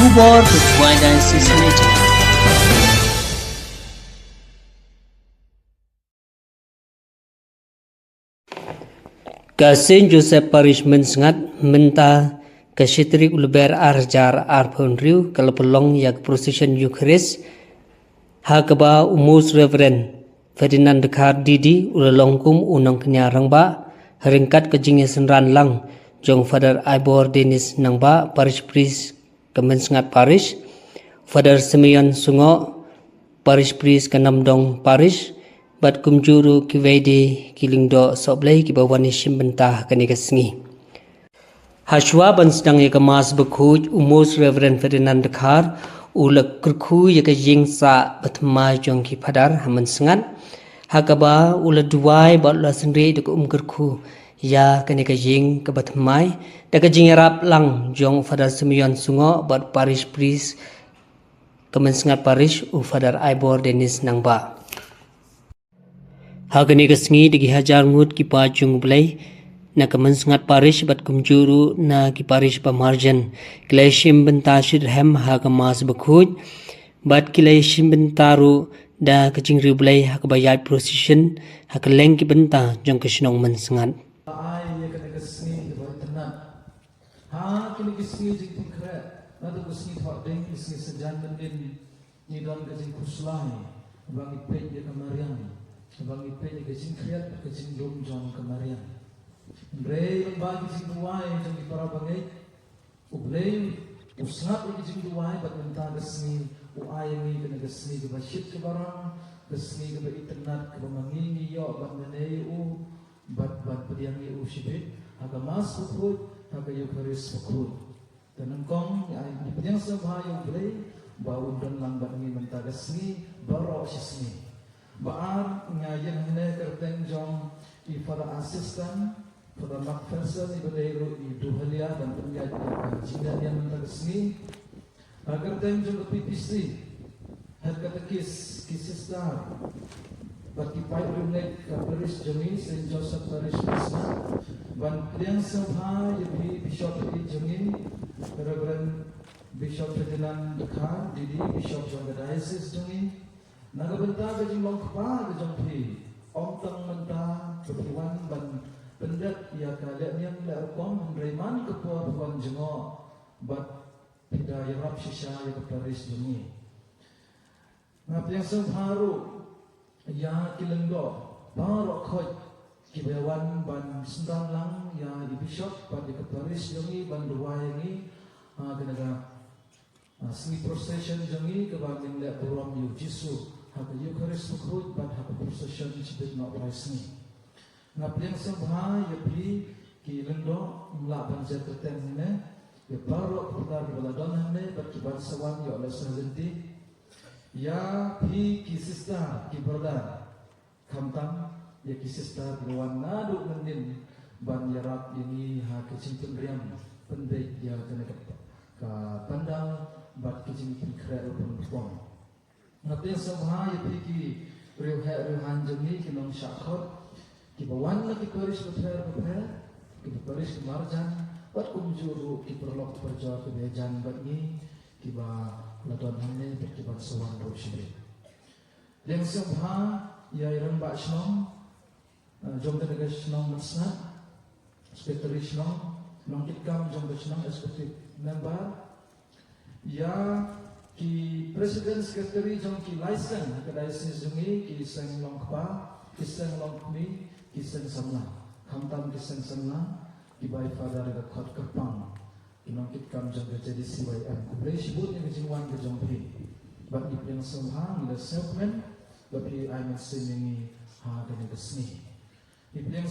Hubor berkuaidan sesemeja. Kasin Joseph Parish mensengat menta kasitrik ulber arjar arponriu kalapelong yak procession Eucharist hakaba umus Reverend Ferdinand Dekar Didi ulalongkum unang kenyarang ba haringkat kejingnya senran lang jong Father Ibor Dennis nang ba parish priest kemensengat parish Father Simeon Sungo parish priest kanamdong parish bat kumjuru kiwede kilingdo soblay kibawani shimbentah kanigasngi Hashwa ban sedang ya kemas bekuj umus Reverend Ferdinand Dekar ulak kerku ya kejing sa batmai jong ki padar haman sengat hakaba ula duai bat la sendiri dek kerku ya kani kejing ke batmai da kejing rap lang jong Father Simeon Sungo bat parish priest kemen sengat parish u Father Ibor Dennis nangba Hagani kasngi digi hajar ngut ki pajung belai na kemen sengat parish bat kumjuru na ki parish pamarjan kilai shim bentashid hem hagamas bekhuj bat kilai shim bentaru da kecing riblai hakabayat procession hakaleng ki benta jong kesnong men sengat ai ya kena kasngi de tenang ha kini kasngi jing tikre na to kasngi thot ding kasngi sejan mendin ni don kajing kuslai bang ipej ya kamariang bang ipej ya kajing kriat kajing dom jong kamariang Brei bagi sing duai jeng di para bangai ublei usnat lagi sing duai bat mentah gesni uai ni kena gesni ke basyit ke barang gesni ke internet ke bamangini yo bat menei bat pediang u shibit aga mas bukut aga Eucharis bukut dan engkong di pediang sabha ublei bau dan lang bat ni mentah gesni barok sisni baar ngayen hene kerteng jong i para asisten pada Macpherson ibadairu di Duhalia dan penyaji kajian yang menteresni agar tenjung ke PPC head katekis kisistar bagi payunek kaperis jemi Saint Joseph Parish Krishna ban priang sabha yabi Bishop di jemi Reverend Bishop Ferdinand Dekar Didi Bishop John Diocese jemi naga benta gajing long kpa gajong pi om tang menta kepiwan ban pendat ya kalian yang lakukan menerima kepuar bukan jengok bat tidak yarap sisa ya keparis dunia. Ngap yang sebharu ya kilengdo baru koi kibewan ban sendang lang ya di bishop ban di keparis dunia ban dua ini kenaga seni procession dunia keban yang lek beruam yu Jisu hak Eucharis bukut ban hak procession sebut nak raisni. Ngapliang sabha yapi ki lendo mla banjat teten ne ya baru putar baladon ne berkibar sawan ya oleh sahenti ya pi ki sister ki brother kamtam ya ki sister lawan nadu mendin ban yarap ini ha kecintun riam pendek ya kena ka pandang bat kecintun krer pun pon ngapliang sabha yapi ki riuhan jemi ki nong syakhot Kibawan na kiparis beper kiparis kemarjan bat kumjuru kiperlok perjawab kebejan bat ni kiba ladon hamne kibat sawan ro shibri leng sabha ya iran ba shnong jom tenaga shnong masna secretary shnong nong kitkam jom shnong executive member ya ki president secretary jom ki license kedai sejungi ki seng long kpa ki seng long kmi kiseng samla kamtam kiseng samla ibai father ga khot kapang inongkit kam jang ga jadi CYM kublai shibut ni jingwan ga jong pri bat ip yang samha ni da selfman tapi I must say ni ha ga ni gasni ip yang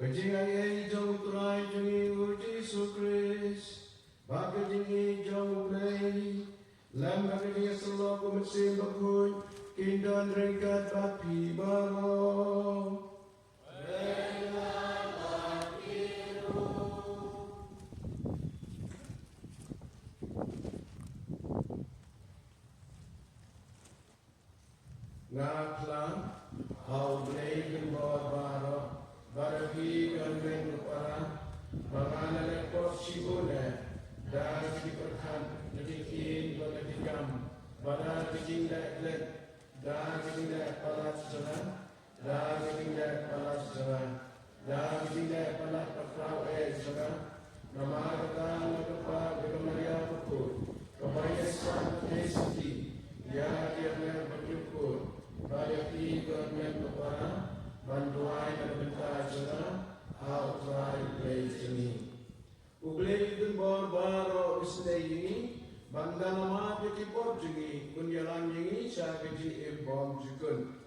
Kajing ay jong turay jong u Jesu Christ. Baka jing jong play. Lam baka jing selo ko mesin bakun. Kindan rekat bapi baro. Ngaplang, hau bleigen baro, baragi ganwen para, mangana lekot sibune, dan diperkan nedikin bagadigam, pada dijing lek, dan dijing lek palat jalan, dan dijing lek palat jalan, dan dijing lek palat pakrau jalan, nama kata lekepa begemaria pukul, kebaya sang kesiti, ya dia bersyukur. Bayati government kepada bantuan dan bentar jalan outright play seni. Ublei itu baru istilah ini bangga nama peti pop jengi kunjalan jengi saya keji bom jukun.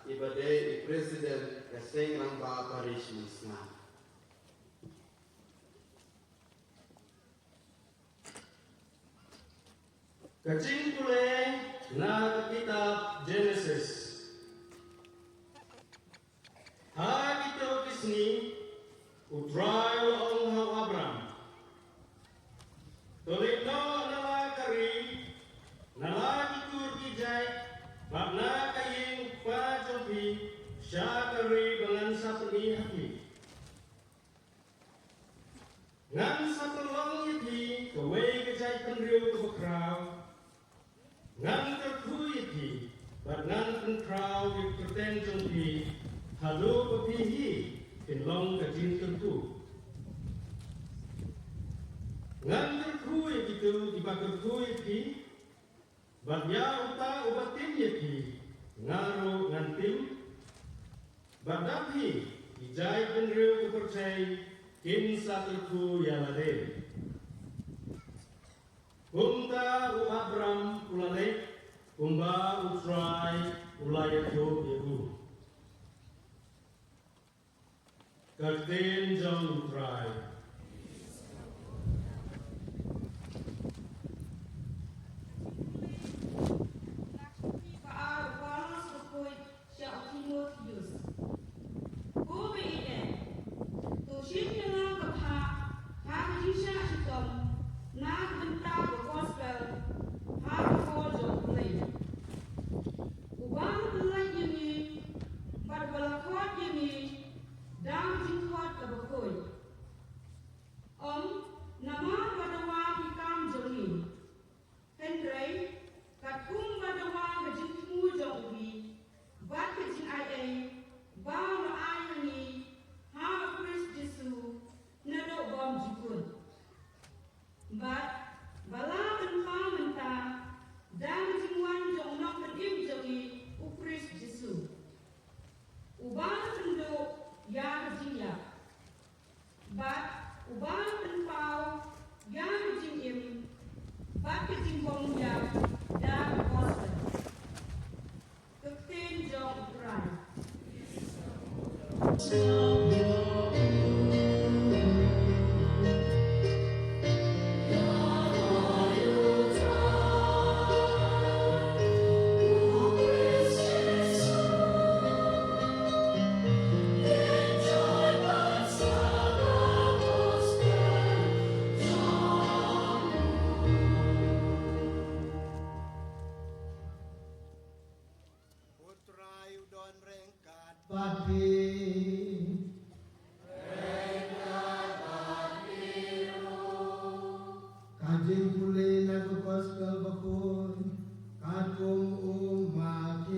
Ibadai Presiden Keseng Rangba Paris Musna. Kacing pule na kitab Genesis. Ha kita kisni utrai ong hau Abram. Tolino nala kari nala kitur kijai bakna kaying pajopi syakari dengan sapni hati. Ngan sapelong yati kawai kejai penriu kebekrau. Ngan terku yati baknan penkrau dikerten jompi halu pepihi pinlong kajin tertu. Ngan terku yati dibakirku yati bagya uta ubatin yati ngaru ngantim badapi ijai penriu kepercai kin satuku yalade umta u Abram ulalek umba utrai ulayato yehu kerten jong utrai Enjoy. Pati Kajing pule nagu paskal bakun Kadung Mateus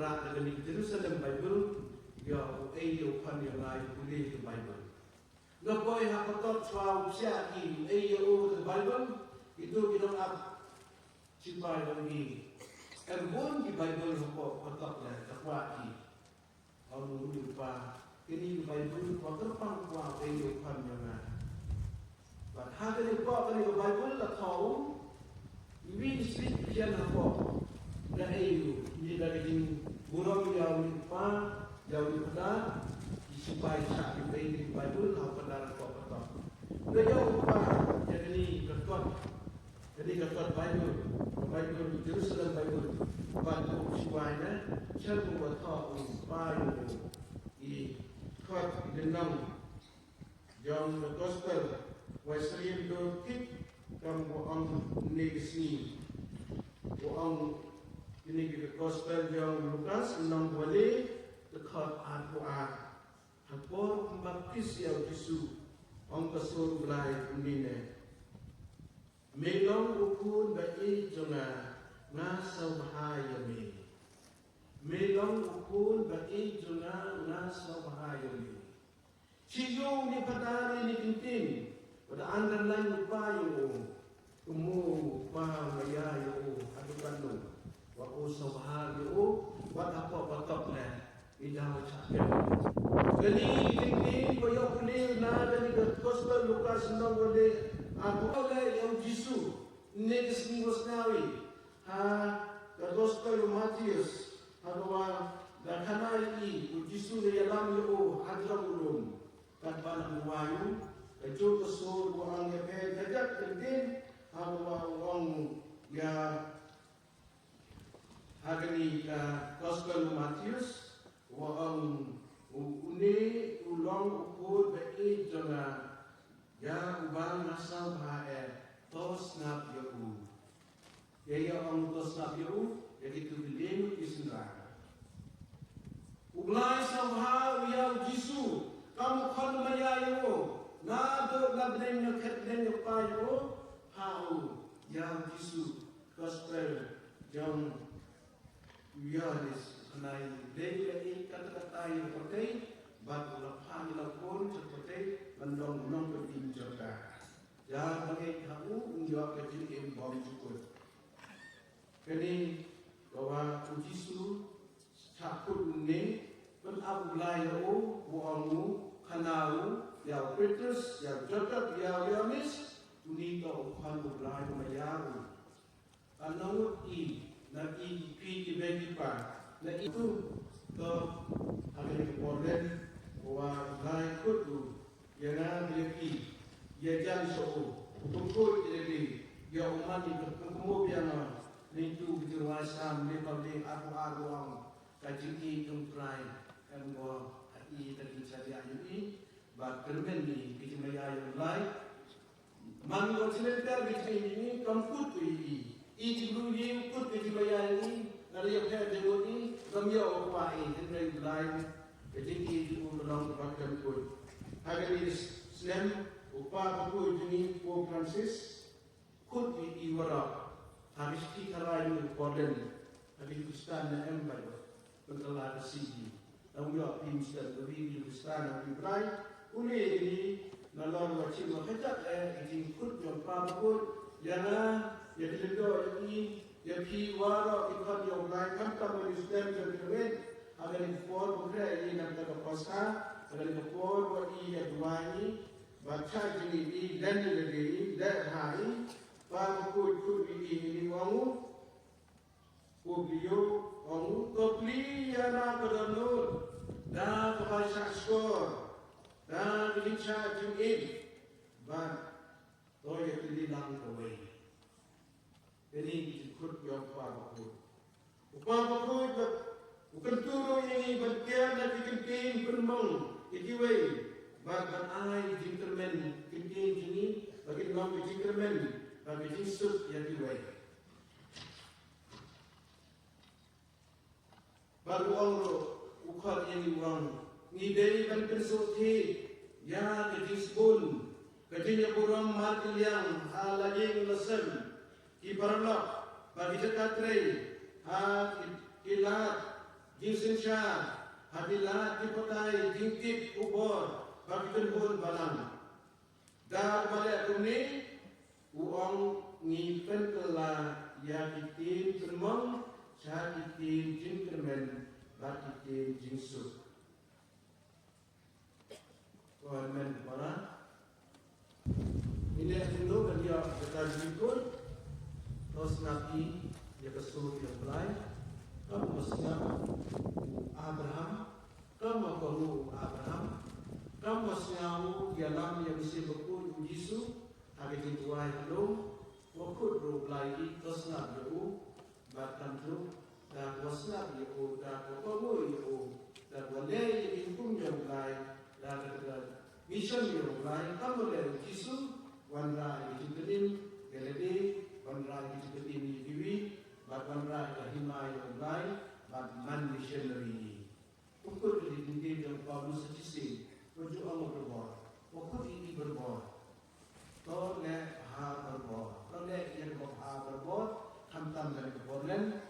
berat dengan di Jerusalem Bible, ya ayo kan yang lain boleh ke Bible. Ngapoi hakotot swau siaki ayo ke Bible itu kita nak cipai lagi. Erbun di Bible hako kotot lah takwaki. Kalau lupa ini di Bible kau terpang kuah ayo kan yang lain. But hal ini kau kan di Bible lah tahu. Ini sedikit kian hako. Dan ayo ini dari burung yang lupa jauh pada supaya sakit di Bible atau pada apa-apa. Dia jauh lupa jadi kertot Bible Jerusalem Bible bantu supaya saya buat tahu supaya ini kertot denang John the Gospel Wesley do tip kamu orang negasi orang ini kita Gospel yang Lukas 6 boleh dekat Al-Quran. Hampir pembaptis yang Yesus orang kesur belai ini. Melong ukun bagi jonga ngasau bahaya me. Melong ukun bagi jonga ngasau bahaya me. Cium ni padari ni kintin pada anda lain upayo kumu paham maya yo adukan lo. Waktu sahari itu, buat apa batok ni? Tidak macam. Jadi ini koyak ni nak dari Gospel Lukas 6 boleh. Aku oleh yang Yesus ni seminggu sekali. Gospel Matius, bahwa dan kanal ini Yesus dia dalam yo ada ulun. Dan banyak wayu, kecuali kesur orang yang berjajat penting, orang yang hari ini Gospel Matius wang uni ulang ukur beri jana ya ubang nasal bae tos nap yau ya orang tos nap yau jadi tu bilenu isra ublai sabha ya Yesus kamu kan mayayau na do labden nakatlen payo hau ya Yesus Gospel yang Yaris naik dari kata-kata yang penting, batu lapan lapun seperti mendong berinjaka. Jangan bagi kamu menjawab kecil bom cukup. Kini bahwa Yesus takut ini penabulayau buangmu kanau yang Petrus yang Jacob yang Yohanes ini kau kamu belajar mayaru. Anau i nanti pi bagi pa na itu to akan kemudian bahwa naik kudu yang ada pi ya jangan so untuk jadi ya umat itu kemudian itu berwasam di bawah aku ang kaji tumprai kan bahwa hati tadi saya ini bahkan ni kita melihat lain mango sebentar ini kamput ini Iji bluyi put iji bayani nari yang saya jemput ni kami awai jadi lain jadi iji ulang pakai put agar ini Islam upah aku jadi Pope Francis kut di iwara habis kita lain important habis Kristen dan empire pentelah sigi tahu ya Kristen lebih Kristen lebih baik uli ini nalor wajib menghajat iji kut yang pun jangan jadi ledo ini yang kiwara ikan yang lain kan kami Islam jadi keren agar info bukan ini nanti ke pasca agar info buat ini dua ini baca jadi ini dan ini dan hari pangkut ini wangu kubio wangu kopli yana berdonor dan kepada skor dan bincang jumit ban toy kelilang kawai ini ikut yang upah bakul bukan turun ini berkian dan dikentin bermong ijiwai bahkan ai gentleman kentin ini bagi orang gentleman bagi jinsut yang diwai baru orang ukar ini orang ngidei dan pensuti ya kejispun kejinya kurang mati yang halajing lesem Ibaratlah bagi dekat rei, kilat, jing sinsha hadilat dipotai jing tip ubor bagikan bun balang dar balik kumni uang ngipen kelah ya kitin termong sah kitin jing kermen bak kitin jing sup Tuhan para ini dulu kan dia berkaji pun terus nabi dia kesuruh yang lain kamu mestinya Abraham kamu perlu Abraham kamu mestinya dia lam yang bisa berkut Yesus agak dituai belum waktu dulu lagi terus nabi bahkan tu dan wasnab itu dan kamu itu dan walai yang pun yang lain dan mission yang lain kamu dari Yesus wanra diciptain gelede wanra diciptain diwi bad wanra himai yang lain bad man missionary ukur diciptain yang Paulus sisi ujuk Allah berbor ukur ini berbor to le ha berbor to le yang ha berbor hamtam dari berboren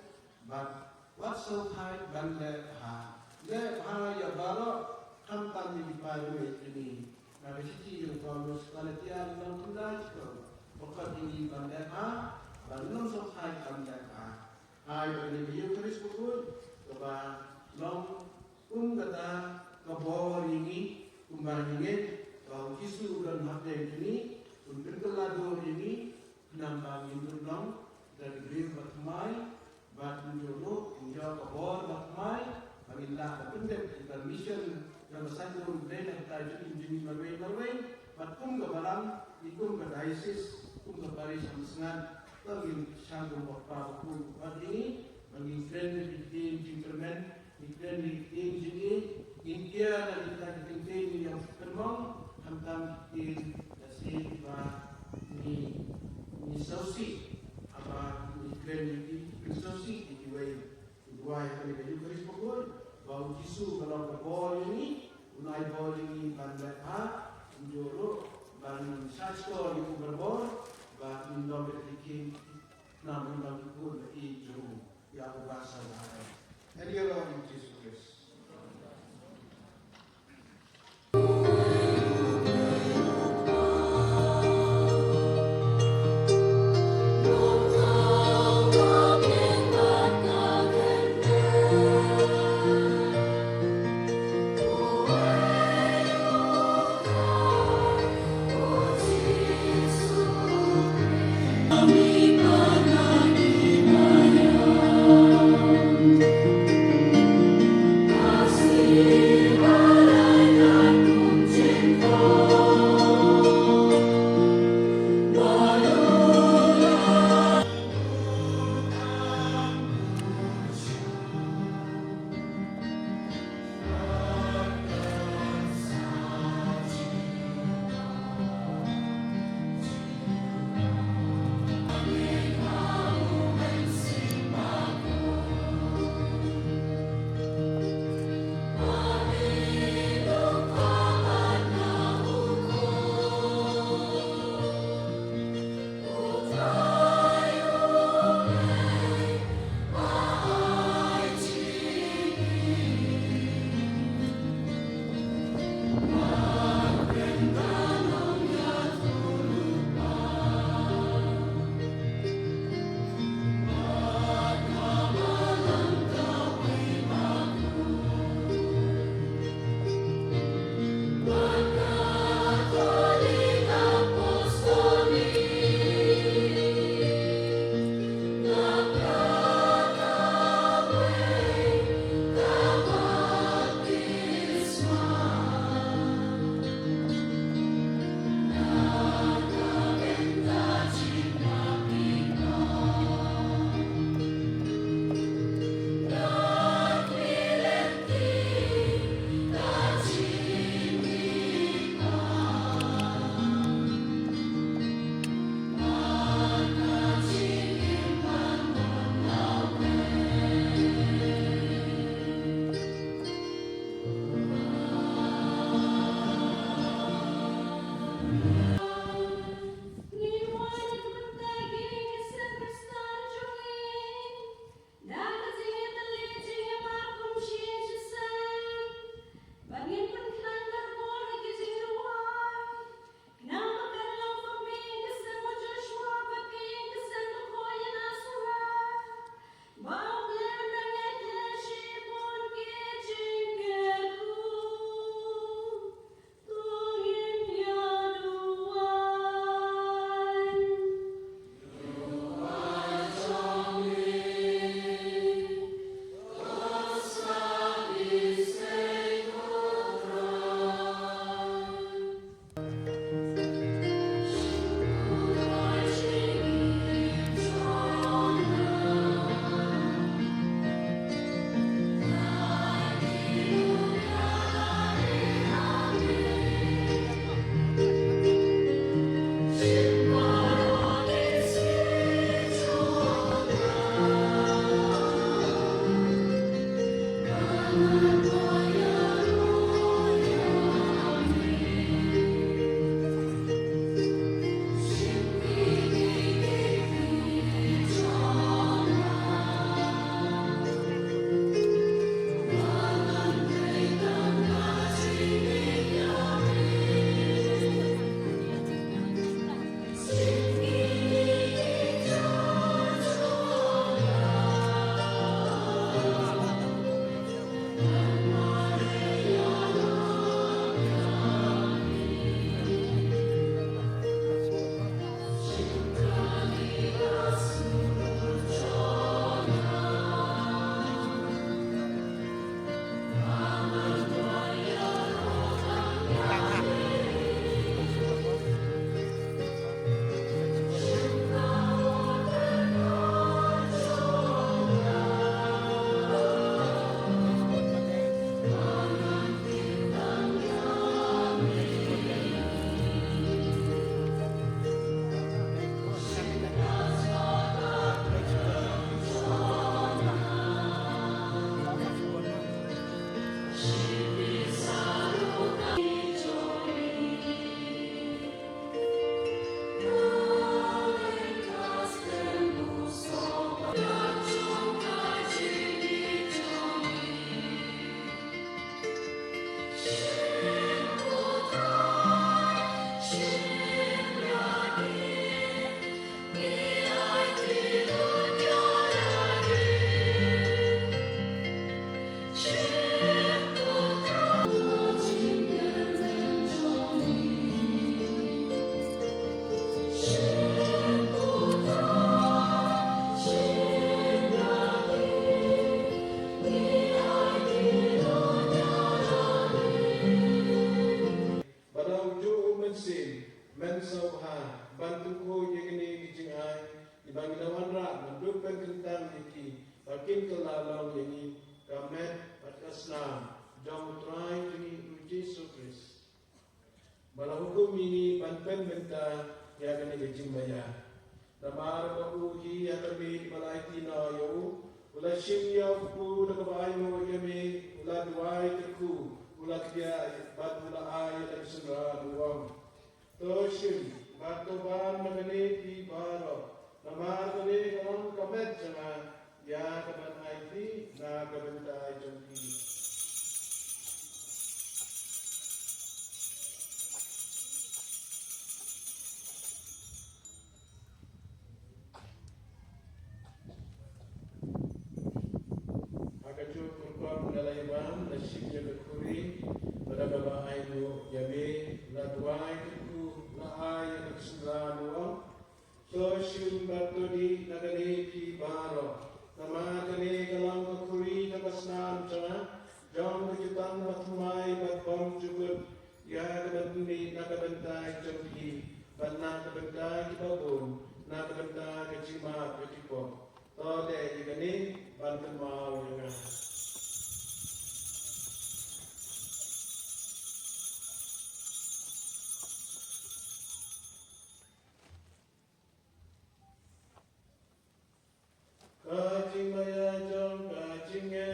bad what so high ban le ha ya balo hamtam di paru ini Nabi sisi yang Paulus kalau tiada dalam tulis itu, pokok ini bandar A, bandar sokai bandar A. Ayat ini dia tulis pukul, coba long kata kabor ini, kumbangin, kalau kisu dan hati ini, untuk keladu ini, nambah minum long dari beri batmai, batu jodoh, hingga kabor batmai, Alhamdulillah, pendek kita mission yang satu dari kita jadi marway, batum ke balam, ikum ke diocese, kum ke Paris Amsengan, tergin sanggup apa pun. Pada ini, bagi friend di tim Jinkerman, di friend di tim Jingi, India dan kita di tim yang termong, hantam tim dasih ni sausi, apa ni friend di tim sausi di dua yang kali baju keris pukul. Bau Jisu kalau ke bol ini, unai bol ini bandar A, joro ban sasto itu berbol, ban indom berdikin, namun bagi pun itu yang bahasa lain. Jadi kalau Yesus Kristus. kupen kentang iki bakin kelalau ini kamet atasna jom try ini Yesus Kristus bala hukum ini panpen benta ya kene bejimbaya namar baku hi ya terbi balai tina yo ula shimya ku na kabai mo yemi ula duai ku ula kia bat ula ay dan sura duam to shim bato ban magane di baro namar kene kalam kamet jana ya kaban IT na kabentai jompi Akajo kurban mengalaiman nasibnya berkuri pada bapa aibu yabe la duai ku la ay kesulan wa so shim batodi nagane ki baro nama kane kalam berkuri takasnan jana jom kejutan matmai batbom jubut ya kadani nakabentai jompi banna kabentai babun nakabentai kecima kecipo Tode ikani bantu mau dengan kacing maya jom kacingnya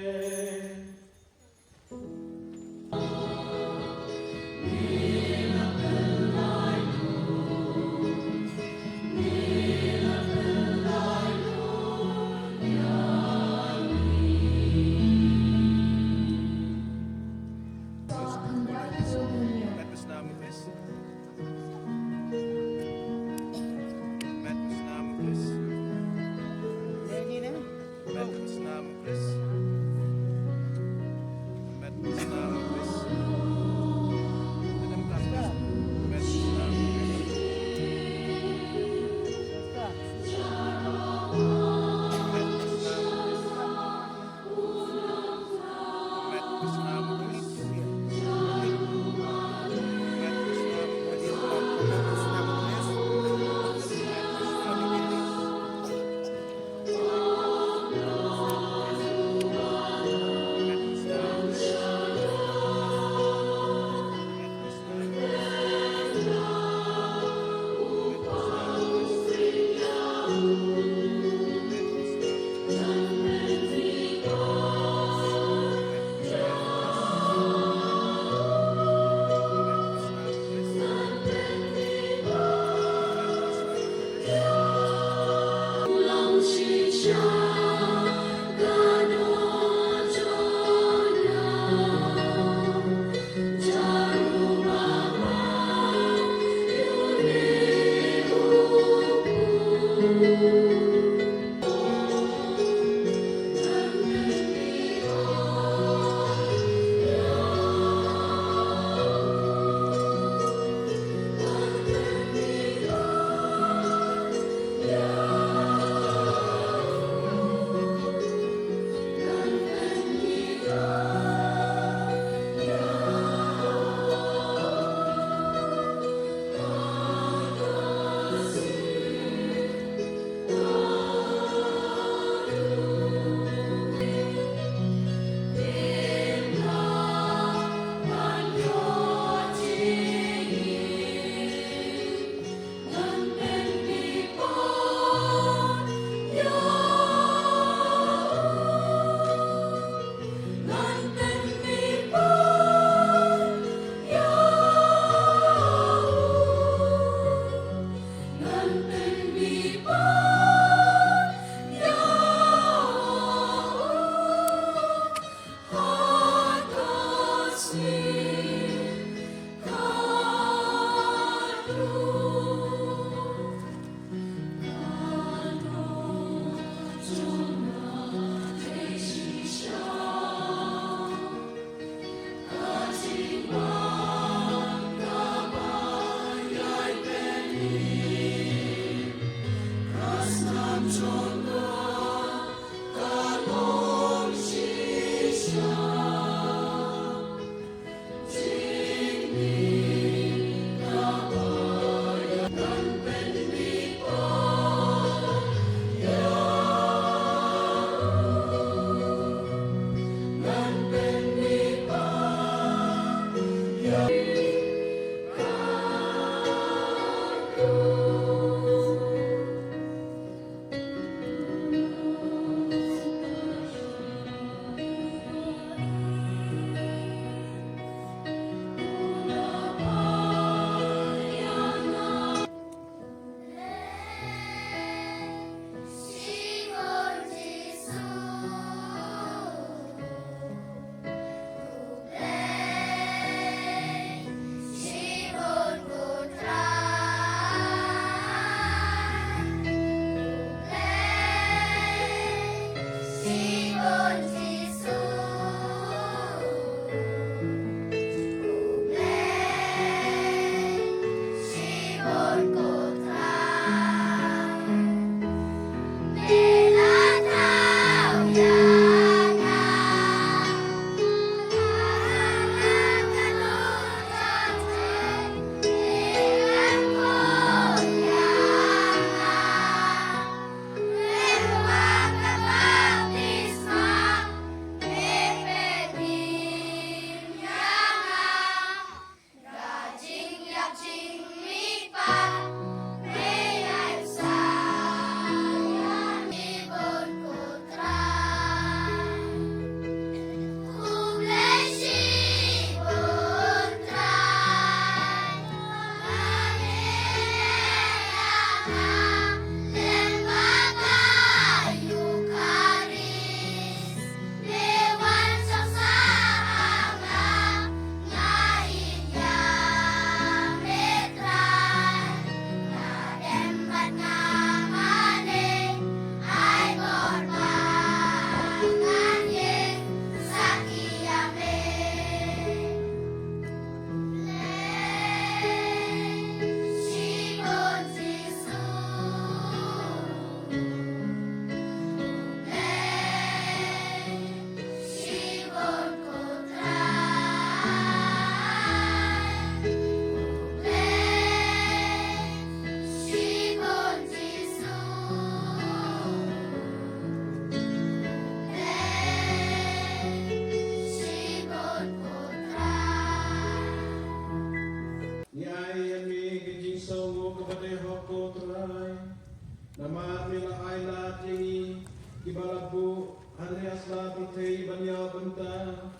manta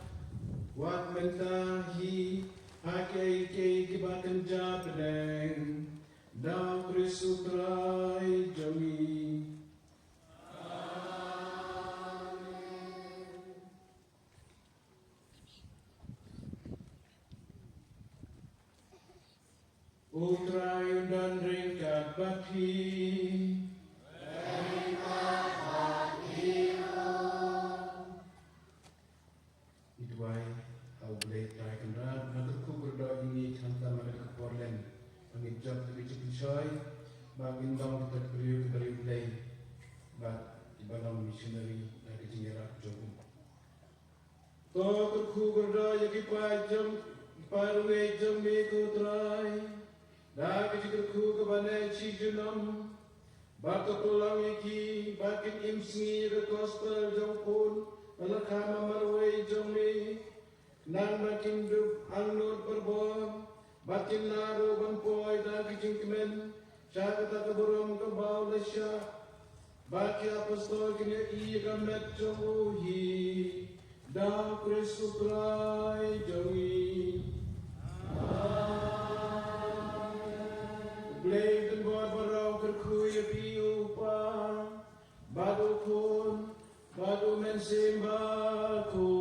wat menta hi hake ke kibakan jabeng da krisutrai jami Utrai dan ringkat baki Ituai au boleh try kendra natukku berdoa ini hantar mereka ke Portland angin job lebih cepat coy bangin dong kita beri boleh but ibadah missionary dari jingerak job to tukku berdoa yaki pajam parwe jam ku try dah kejiku ke bandai Cijunam baka pulang iki bakin imsi ke gospel jongpun alakama marway jongmi nan bakin duk angnur perbon bakin laro bangpoy dah kejingkemen syakata keburung kebau lesya baki apostol kini iya gamet jonghi dah krisutrai jonghi Blame dan buat barau kerkuya piupa Badu kun Badu mensimbaku